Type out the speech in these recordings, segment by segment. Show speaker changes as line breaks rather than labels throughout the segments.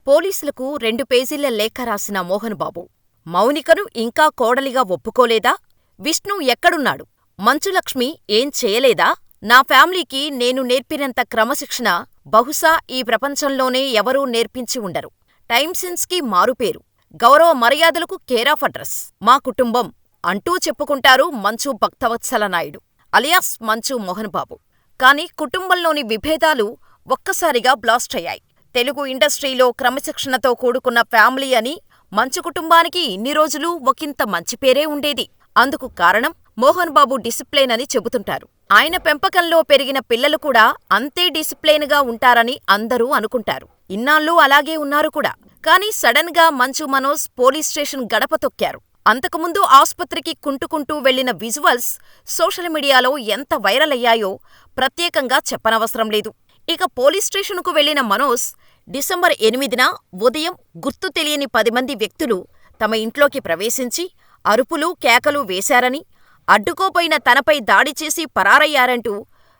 పోలీసులకు 2 పేజీల లేఖ రాసిన మోహన్ బాబు. మౌనికను ఇంకా కోడలిగా ఒప్పుకోలేదా? విష్ణు ఎక్కడున్నాడు? మంచులక్ష్మి ఏం చేయలేదా? నా ఫ్యామిలీకి నేను నేర్పినంత క్రమశిక్షణ బహుశా ఈ ప్రపంచంలోనే ఎవరూ నేర్పించి ఉండరు. టైమ్సెన్స్కి మారుపేరు. గౌరవ మర్యాదలకు కేరాఫ్ అడ్రస్. మా కుటుంబం అంటూ చెప్పుకుంటారు మంచు భక్తవత్సల నాయుడు అలియాస్ మంచు మోహన్ బాబు. కాని కుటుంబంలోని విభేదాలు ఒక్కసారిగా బ్లాస్ట్ అయ్యాయి. తెలుగు ఇండస్ట్రీలో క్రమశిక్షణతో కూడుకున్న ఫ్యామిలీ అని మంచు కుటుంబానికి ఇన్ని రోజులు ఒకింత మంచి పేరే ఉండేది. అందుకు కారణం మోహన్ బాబు డిసిప్లైన్ అని చెబుతుంటారు. ఆయన పెంపకంలో పెరిగిన పిల్లలు కూడా అంతే డిసిప్లైన్గా ఉంటారని అందరూ అనుకుంటారు. ఇన్నాళ్ళు అలాగే ఉన్నారు కూడా. కాని సడన్ గా మంచు మనోజ్ పోలీస్ స్టేషన్ గడప తొక్కారు. అంతకుముందు ఆస్పత్రికి కుంటుకుంటూ వెళ్లిన విజువల్స్ సోషల్ మీడియాలో ఎంత వైరల్ అయ్యాయో ప్రత్యేకంగా చెప్పనవసరం లేదు. ఇక పోలీస్ స్టేషనుకు వెళ్లిన మనోజ్ డిసెంబర్ 8న ఉదయం గుర్తు తెలియని 10 మంది వ్యక్తులు తమ ఇంట్లోకి ప్రవేశించి అరుపులు కేకలు వేశారని, అడ్డుకోపోయిన తనపై దాడి చేసి పరారయ్యారంటూ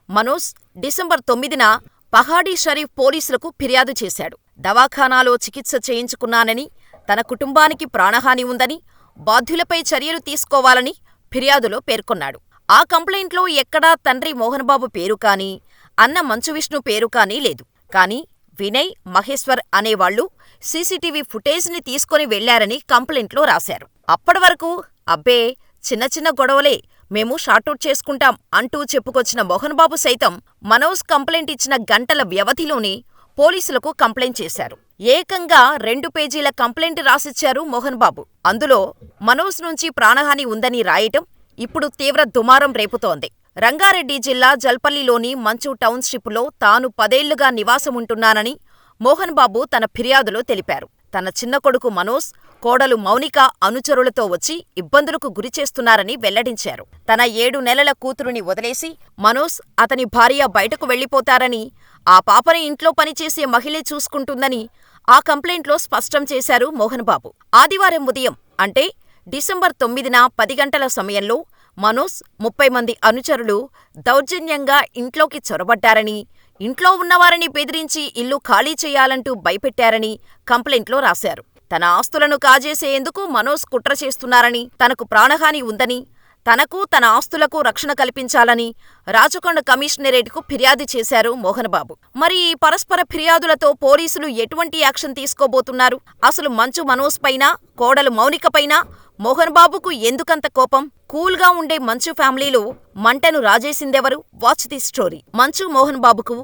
మనోజ్ డిసెంబర్ 9న పహాడీ షరీఫ్ పోలీసులకు ఫిర్యాదు చేశాడు. దవాఖానాలో చికిత్స చేయించుకున్నానని, తన కుటుంబానికి ప్రాణహాని ఉందని, బాధ్యులపై చర్యలు తీసుకోవాలని ఫిర్యాదులో పేర్కొన్నాడు. ఆ కంప్లైంట్లో ఎక్కడా తండ్రి మోహన్ బాబు పేరు కానీ, అన్న మంచు విష్ణు పేరు కానీ లేదు. కానీ వినయ్, మహేశ్వర్ అనేవాళ్లు సీసీటీవీ ఫుటేజ్ని తీసుకొని వెళ్లారని కంప్లైంట్లో రాశారు. అప్పటివరకు అబ్బే చిన్న చిన్న గొడవలే, మేము షార్టౌట్ చేసుకుంటాం అంటూ చెప్పుకొచ్చిన మోహన్ బాబు సైతం మనోజ్ కంప్లైంట్ ఇచ్చిన గంటల వ్యవధిలోనే పోలీసులకు కంప్లైంట్ చేశారు. ఏకంగా 2 పేజీల కంప్లైంట్ రాసిచ్చారు మోహన్ బాబు. అందులో మనోజ్ నుంచి ప్రాణహాని ఉందని రాయటం ఇప్పుడు తీవ్ర దుమారం రేపుతోంది. రంగారెడ్డి జిల్లా జల్పల్లిలోని మంచు టౌన్షిప్లో తాను 10 ఏళ్లుగా నివాసముంటున్నానని మోహన్ బాబు తన ఫిర్యాదులో తెలిపారు. తన చిన్న కొడుకు మనోజ్, కోడలు మౌనిక అనుచరులతో వచ్చి ఇబ్బందులకు గురిచేస్తున్నారని వెల్లడించారు. తన 7 నెలల కూతురుని వదిలేసి మనోజ్, అతని భార్య బయటకు వెళ్లిపోతారని, ఆ పాపని ఇంట్లో పనిచేసే మహిళే చూసుకుంటుందని ఆ కంప్లైంట్లో స్పష్టం చేశారు మోహన్ బాబు. ఆదివారం ఉదయం అంటే డిసెంబర్ 9న 10 గంటల సమయంలో మనోజ్, 30 మంది అనుచరులు దౌర్జన్యంగా ఇంట్లోకి చొరబడ్డారని, ఇంట్లో ఉన్నవారిని బెదిరించి ఇల్లు ఖాళీ చేయాలంటూ భయపెట్టారని కంప్లైంట్లో రాశారు. తన ఆస్తులను కాజేసేందుకు మనోజ్ కుట్ర చేస్తున్నారని, తనకు ప్రాణహాని ఉందని, తనకు తన ఆస్తులకు రక్షణ కల్పించాలని రాచకొండ కమిషనరేట్కు ఫిర్యాదు చేశారు మోహన్ బాబు. మరి ఈ పరస్పర ఫిర్యాదులతో పోలీసులు ఎటువంటి యాక్షన్ తీసుకోబోతున్నారు? అసలు మంచు మనోజ్ పైన, కోడలు మౌనిక పైన మోహన్ బాబుకు ఎందుకంత కోపం? కూల్గా ఉండే మంచు ఫ్యామిలీలో మంటను రాజేసిందెవరు? Watch the story. మంచు మోహన్ బాబుకు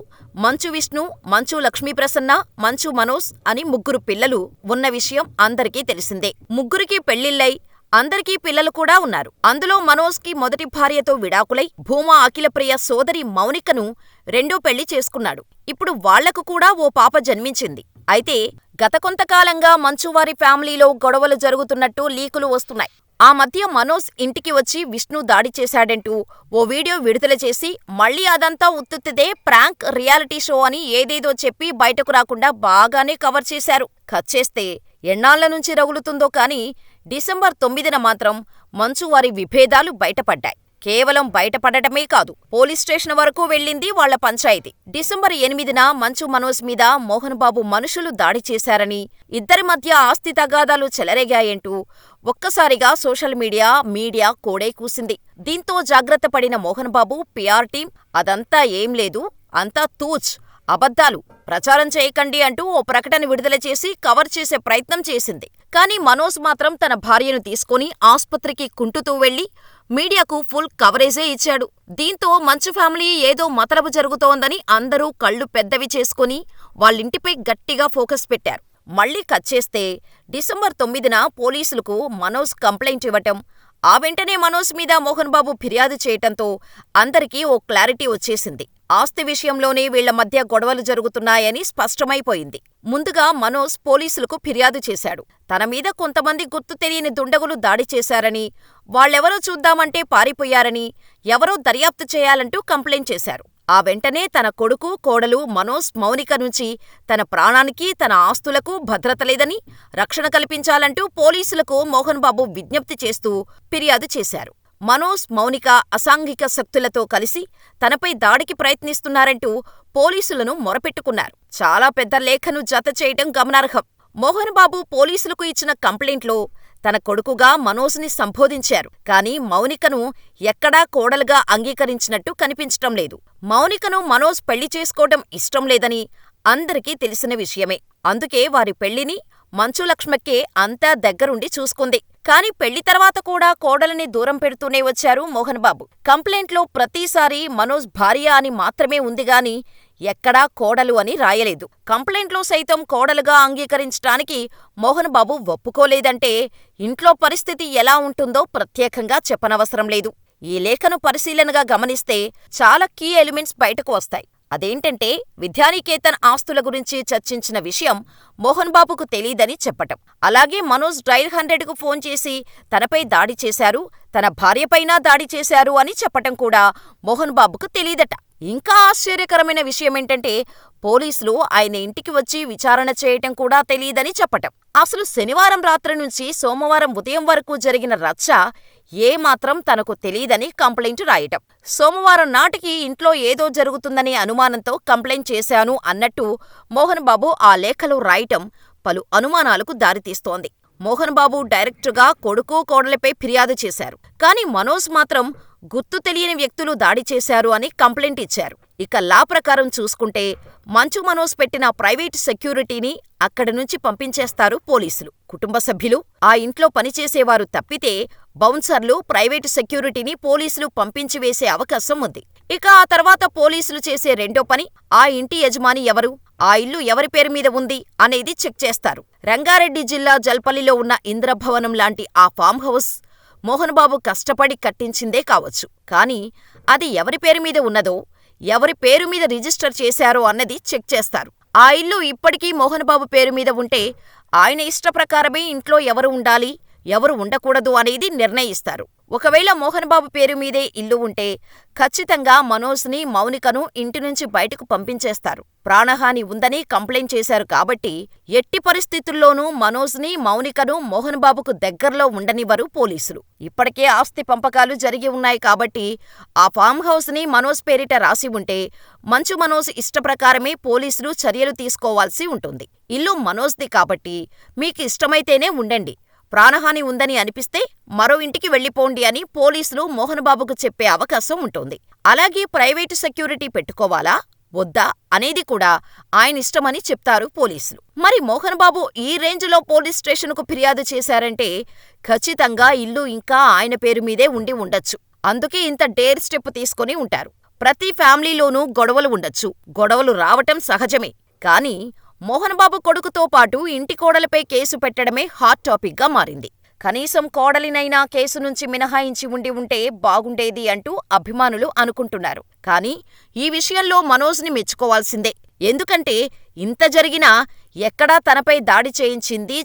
మంచు విష్ణు, మంచు లక్ష్మీప్రసన్న, మంచు మనోజ్ అని 3 పిల్లలు ఉన్న విషయం అందరికీ తెలిసిందే. 3కి పెళ్లిళ్లై అందరికీ పిల్లలు కూడా ఉన్నారు. అందులో మనోజ్కి మొదటి భార్యతో విడాకులై భూమా అఖిలప్రియ సోదరి మౌనికను 2వ పెళ్లి చేసుకున్నాడు. ఇప్పుడు వాళ్లకు కూడా ఓ పాప జన్మించింది. అయితే గత కొంతకాలంగా మంచువారి ఫ్యామిలీలో గొడవలు జరుగుతున్నట్టు లీకులు వస్తున్నాయి. ఆ మధ్య మనోజ్ ఇంటికి వచ్చి విష్ణు దాడి చేశాడంటూ ఓ వీడియో విడుదల చేసి మళ్లీ అదంతా ఉత్తుత్తిదే, ప్రాంక్, రియాలిటీ షో అని ఏదేదో చెప్పి బయటకు రాకుండా బాగానే కవర్ చేశారు. కట్ చేస్తే ఎన్నాళ్ల నుంచి రగులుతుందో కానీ డిసెంబర్ 9న మాత్రం మంచువారి విభేదాలు బయటపడ్డాయి. కేవలం బయటపడటమే కాదు, పోలీస్ స్టేషన్ వరకు వెళ్ళింది వాళ్ల పంచాయతీ. డిసెంబర్ 8న మంచు మనోజ్ మీద మోహన్ బాబు మనుషులు దాడి చేశారని, ఇద్దరి మధ్య ఆస్తి తగాదాలు చెలరేగాయంటూ ఒక్కసారిగా సోషల్ మీడియా కోడే కూసింది. దీంతో జాగ్రత్త పడిన మోహన్ బాబు పిఆర్ టీం అదంతా ఏం లేదు, అంతా తూచ్, అబద్ధాలు, ప్రచారం చేయకండి అంటూ ఓ ప్రకటన విడుదల చేసి కవర్ చేసే ప్రయత్నం చేసింది. కానీ మనోజ్ మాత్రం తన భార్యను తీసుకుని ఆస్పత్రికి కుంటుతూ వెళ్లి మీడియాకు ఫుల్ కవరేజే ఇచ్చాడు. దీంతో మంచు ఫ్యామిలీ ఏదో మతలబు జరుగుతోందని అందరూ కళ్ళు పెద్దవి చేసుకుని వాళ్ళింటిపై గట్టిగా ఫోకస్ పెట్టారు. మళ్లీ కట్ చేస్తే డిసెంబర్ 9న పోలీసులకు మనోజ్ కంప్లైంట్ ఇవ్వటం, ఆ వెంటనే మనోజ్ మీద మోహన్ బాబు ఫిర్యాదు చేయటంతో అందరికీ ఓ క్లారిటీ వచ్చేసింది. ఆస్తి విషయంలోనే వీళ్ల మధ్య గొడవలు జరుగుతున్నాయని స్పష్టమైపోయింది. ముందుగా మనోజ్ పోలీసులకు ఫిర్యాదు చేశాడు. తన మీద కొంతమంది గుర్తు తెలియని దుండగులు దాడి చేశారని, వాళ్ళెవరో చూద్దామంటే పారిపోయారని, ఎవరో దర్యాప్తు చేయాలంటూ కంప్లైంట్ చేశారు. ఆ వెంటనే తన కొడుకు, కోడలు మనోజ్, మౌనిక నుంచి తన ప్రాణానికి, తన ఆస్తులకు భద్రత లేదని, రక్షణ కల్పించాలంటూ పోలీసులకు మోహన్ బాబు విజ్ఞప్తి చేస్తూ ఫిర్యాదు చేశారు. మనోజ్, మౌనిక అసాంఘిక శక్తులతో కలిసి తనపై దాడికి ప్రయత్నిస్తున్నారంటూ పోలీసులను మొరపెట్టుకున్నారు. చాలా పెద్ద లేఖను జత చేయటం గమనార్హం. మోహన్ బాబు పోలీసులకు ఇచ్చిన కంప్లైంట్లో తన కొడుకుగా మనోజ్ని సంబోధించారు. కానీ మౌనికను ఎక్కడా కోడలుగా అంగీకరించినట్టు కనిపించటం లేదు. మౌనికను మనోజ్ పెళ్లి చేసుకోవటం ఇష్టం లేదని అందరికీ తెలిసిన విషయమే. అందుకే వారి పెళ్లిని మంచు లక్ష్మక్కే అంతా దగ్గరుండి చూసుకుంది. కాని పెళ్లి తర్వాత కూడా కోడలిని దూరం పెడుతూనే వచ్చారు మోహన్ బాబు. కంప్లైంట్లో ప్రతిసారీ మనోజ్ భార్య అని మాత్రమే ఉందిగాని ఎక్కడా కోడలు అని రాయలేదు. కంప్లైంట్లో సైతం కోడలుగా అంగీకరించటానికి మోహన్ బాబు ఒప్పుకోలేదంటే ఇంట్లో పరిస్థితి ఎలా ఉంటుందో ప్రత్యేకంగా చెప్పనవసరం లేదు. ఈ లేఖను పరిశీలనగా గమనిస్తే చాలా కీ ఎలిమెంట్స్ బయటకు వస్తాయి. అదేంటంటే విద్యానికేతన్ ఆస్తుల గురించి చర్చించిన విషయం మోహన్ బాబుకు తెలీదని చెప్పటం. అలాగే మనోజ్ డైల్ 100కు ఫోన్ చేసి తనపై దాడి చేశారు, తన భార్యపైనా దాడి చేశారు అని చెప్పటం కూడా మోహన్ బాబుకు తెలీదట. ఇంకా ఆశ్చర్యకరమైన విషయమేంటంటే పోలీసులు ఆయన ఇంటికి వచ్చి విచారణ చేయటం కూడా తెలీదని చెప్పటం. అసలు శనివారం రాత్రి నుంచి సోమవారం ఉదయం వరకు జరిగిన రచ్చ ఏమాత్రం తనకు తెలీదని కంప్లైంట్ రాయటం. సోమవారం నాటికి ఇంట్లో ఏదో జరుగుతుందనే అనుమానంతో కంప్లైంట్ చేశాను అన్నట్టు మోహన్ బాబు ఆ లేఖలో రాయటం పలు అనుమానాలకు దారితీస్తోంది. మోహన్ బాబు డైరెక్టుగా కొడుకు కోడలిపై ఫిర్యాదు చేశారు. కానీ మనోజ్ మాత్రం గుర్తు తెలియని వ్యక్తులు దాడి చేశారు అని కంప్లైంట్ ఇచ్చారు. ఇక లా ప్రకారం చూసుకుంటే మంచు మనోజ్ పెట్టిన ప్రైవేట్ సెక్యూరిటీని అక్కడి నుంచి పంపించేస్తారు పోలీసులు. కుటుంబ సభ్యులు, ఆ ఇంట్లో పనిచేసేవారు తప్పితే బౌన్సర్లు, ప్రైవేటు సెక్యూరిటీని పోలీసులు పంపించివేసే అవకాశం ఉంది. ఇక ఆ తర్వాత పోలీసులు చేసే రెండో పని ఆ ఇంటి యజమాని ఎవరు, ఆ ఇల్లు ఎవరి పేరు మీద ఉంది అనేది చెక్ చేస్తారు. రంగారెడ్డి జిల్లా జల్పల్లిలో ఉన్న ఇంద్రభవనం లాంటి ఆ ఫామ్ హౌస్ మోహన్ బాబు కష్టపడి కట్టించిందే కావచ్చు. కానీ అది ఎవరి పేరు మీద ఉన్నదో, ఎవరి పేరు మీద రిజిస్టర్ చేశారో అన్నది చెక్ చేస్తారు. ఆ ఇల్లు ఇప్పటికీ మోహన్ బాబు పేరు మీద ఉంటే ఆయన ఇష్టప్రకారమే ఇంట్లో ఎవరు ఉండాలి, ఎవరు ఉండకూడదు అనేది నిర్ణయిస్తారు. ఒకవేళ మోహన్ బాబు పేరు మీదే ఇల్లు ఉంటే ఖచ్చితంగా మనోజ్ని, మౌనికను ఇంటి నుంచి బయటకు పంపించేస్తారు. ప్రాణహాని ఉందని కంప్లైంట్ చేశారు కాబట్టి ఎట్టి పరిస్థితుల్లోనూ మనోజ్ని, మౌనికను మోహన్ బాబుకు దగ్గరలో ఉండనివ్వరు పోలీసులు. ఇప్పటికే ఆస్తి పంపకాలు జరిగి ఉన్నాయి కాబట్టి ఆ ఫామ్ హౌస్ని మనోజ్ పేరిట రాసి ఉంటే మంచు మనోజ్ ఇష్టప్రకారమే పోలీసులు చర్యలు తీసుకోవాల్సి ఉంటుంది. ఇల్లు మనోజ్ది కాబట్టి మీకు ఇష్టమైతేనే ఉండండి, ప్రాణహాని ఉందని అనిపిస్తే మరో ఇంటికి వెళ్ళిపోండి అని పోలీసులు మోహన్ బాబుకు చెప్పే అవకాశం ఉంటుంది. అలాగే ప్రైవేటు సెక్యూరిటీ పెట్టుకోవాలా వద్దా అనేది కూడా ఆయనిష్టమని చెప్తారు పోలీసులు. మరి మోహన్ బాబు ఈ రేంజ్లో పోలీస్ స్టేషన్కు ఫిర్యాదు చేశారంటే ఖచ్చితంగా ఇల్లు ఇంకా ఆయన పేరు మీదే ఉండి ఉండొచ్చు. అందుకే ఇంత డేర్ స్టెప్ తీసుకొని ఉంటారు. ప్రతి ఫ్యామిలీలోనూ గొడవలు ఉండొచ్చు, గొడవలు రావటం సహజమే. కానీ మోహన్ బాబు కొడుకుతో పాటు ఇంటి కోడలిపై కేసు పెట్టడమే హాట్ టాపిక్గా మారింది. కనీసం కోడలినైనా కేసు నుంచి మినహాయించి ఉంటే బాగుండేది అంటూ అభిమానులు అనుకుంటున్నారు. కానీ ఈ విషయంలో మనోజ్ని మెచ్చుకోవాల్సిందే. ఎందుకంటే ఇంత జరిగినా ఎక్కడా తనపై దాడి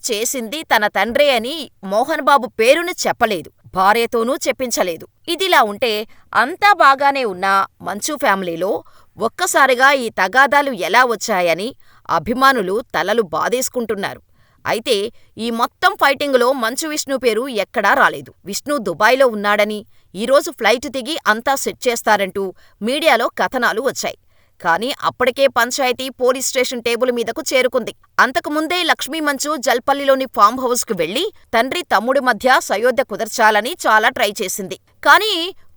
చేసింది తన తండ్రే అని మోహన్ బాబు పేరును చెప్పలేదు, భార్యతోనూ చెప్పించలేదు. ఇదిలా ఉంటే అంతా బాగానే ఉన్న మంచు ఫ్యామిలీలో ఒక్కసారిగా ఈ తగాదాలు ఎలా వచ్చాయని అభిమానులు తలలు బాదేసుకుంటున్నారు. అయితే ఈ మొత్తం ఫైటింగులో మంచు విష్ణు పేరు ఎక్కడా రాలేదు. విష్ణు దుబాయ్లో ఉన్నాడని, ఈరోజు ఫ్లైట్ దిగి అంతా సెట్ చేస్తారంటూ మీడియాలో కథనాలు వచ్చాయి. కానీ అప్పటికే పంచాయతీ పోలీస్ స్టేషన్ టేబుల్ మీదకు చేరుకుంది. అంతకుముందే లక్ష్మీ మంచు జల్పల్లిలోని ఫామ్ హౌస్కు వెళ్లి తండ్రి తమ్ముడి మధ్య సయోధ్య కుదర్చాలని చాలా ట్రై చేసింది. కానీ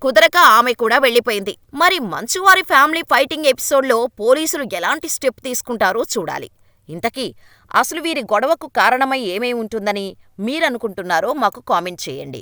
కుదరక ఆమె కూడా వెళ్లిపోయింది. మరి మంచు వారి ఫ్యామిలీ ఫైటింగ్ ఎపిసోడ్లో పోలీసులు ఎలాంటి స్టెప్ తీసుకుంటారో చూడాలి. ఇంతకీ అసలు వీరి గొడవకు కారణమై ఏమై ఉంటుందని మీరనుకుంటున్నారో మాకు కామెంట్ చేయండి.